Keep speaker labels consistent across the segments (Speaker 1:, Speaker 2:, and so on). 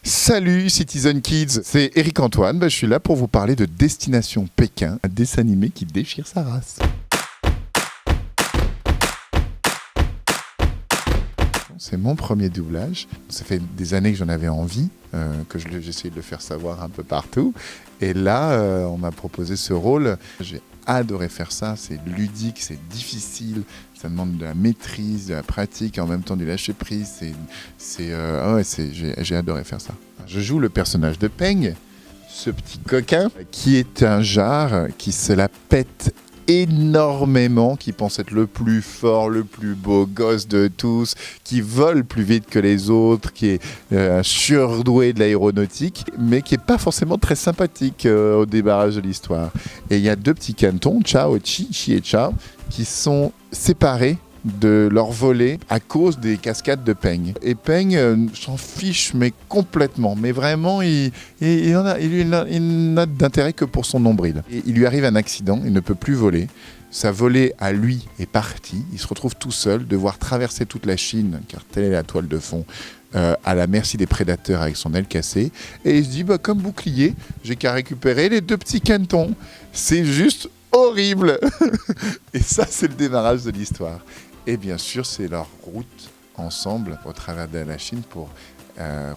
Speaker 1: Salut Citizen Kids, c'est Eric Antoine, je suis là pour vous parler de Destination Pékin, un dessin animé qui déchire sa race. C'est mon premier doublage, ça fait des années que j'en avais envie, que j'essayais de le faire savoir un peu partout, et là on m'a proposé ce rôle. J'ai adoré faire ça, c'est ludique, c'est difficile, ça demande de la maîtrise, de la pratique et en même temps du lâcher prise. J'ai adoré faire ça. Je joue le personnage de Peng, ce petit coquin qui est un jar qui se la pète énormément, qui pense être le plus fort, le plus beau gosse de tous, qui vole plus vite que les autres, qui est un surdoué de l'aéronautique, mais qui n'est pas forcément très sympathique au débarrage de l'histoire. Et il y a deux petits cantons, Chao, Chi et Chao, qui sont séparés de leur volet à cause des cascades de Peng. Et Peng s'en fiche, mais complètement. Mais vraiment, il n'a d'intérêt que pour son nombril. Et il lui arrive un accident, il ne peut plus voler. Sa volée à lui est partie. Il se retrouve tout seul, devoir traverser toute la Chine, car telle est la toile de fond, à la merci des prédateurs avec son aile cassée. Et il se dit, comme bouclier, j'ai qu'à récupérer les deux petits cantons. C'est juste horrible. Et ça, c'est le démarrage de l'histoire. Et bien sûr, c'est leur route ensemble au travers de la Chine pour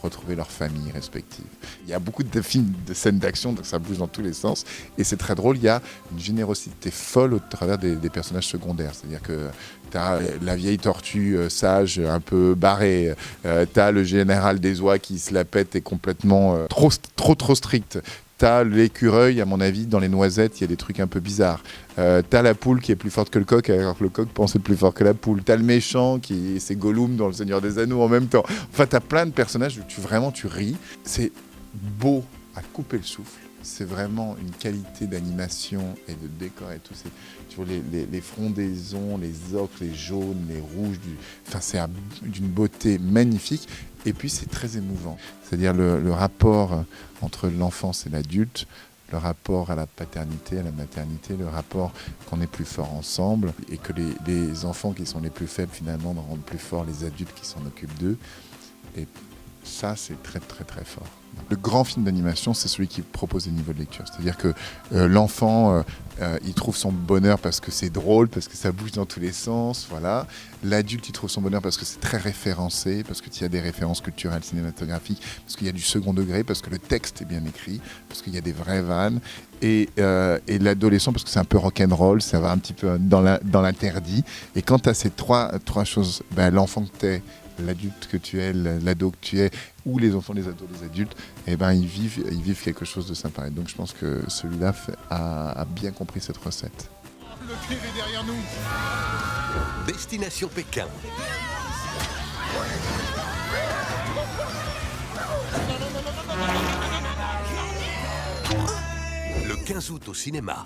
Speaker 1: retrouver leurs familles respectives. Il y a beaucoup de films, de scènes d'action, donc ça bouge dans tous les sens. Et c'est très drôle, il y a une générosité folle au travers des personnages secondaires. C'est-à-dire que tu as la vieille tortue sage, un peu barrée. Tu as le général des oies qui se la pète et complètement trop strict. T'as l'écureuil, à mon avis, dans les noisettes, il y a des trucs un peu bizarres. T'as la poule qui est plus forte que le coq, alors que le coq pense être plus fort que la poule. T'as le méchant, c'est Gollum dans Le Seigneur des Anneaux en même temps. Enfin, t'as plein de personnages où tu ris. C'est beau à couper le souffle. C'est vraiment une qualité d'animation et de décor et tout. Tu vois les frondaisons, les ocres, les jaunes, les rouges. C'est d'une beauté magnifique. Et puis c'est très émouvant. C'est-à-dire le rapport entre l'enfance et l'adulte, le rapport à la paternité, à la maternité, le rapport qu'on est plus fort ensemble et que les enfants qui sont les plus faibles finalement rendent plus forts les adultes qui s'en occupent d'eux. Et ça, c'est très très très fort. Le grand film d'animation, c'est celui qui propose des niveaux de lecture. C'est-à-dire que l'enfant, il trouve son bonheur parce que c'est drôle, parce que ça bouge dans tous les sens. Voilà. L'adulte, il trouve son bonheur parce que c'est très référencé, parce qu'il y a des références culturelles, cinématographiques, parce qu'il y a du second degré, parce que le texte est bien écrit, parce qu'il y a des vraies vannes. Et l'adolescent, parce que c'est un peu rock'n'roll, ça va un petit peu dans l'interdit. Et quand tu as ces trois choses, l'enfant que tu es, l'adulte que tu es, l'ado que tu es, ou les enfants, les ados, les adultes, ils vivent quelque chose de sympa. Et donc je pense que celui-là a bien compris cette recette.
Speaker 2: Le Kir est derrière nous.
Speaker 3: Destination Pékin. Le 15 août au cinéma.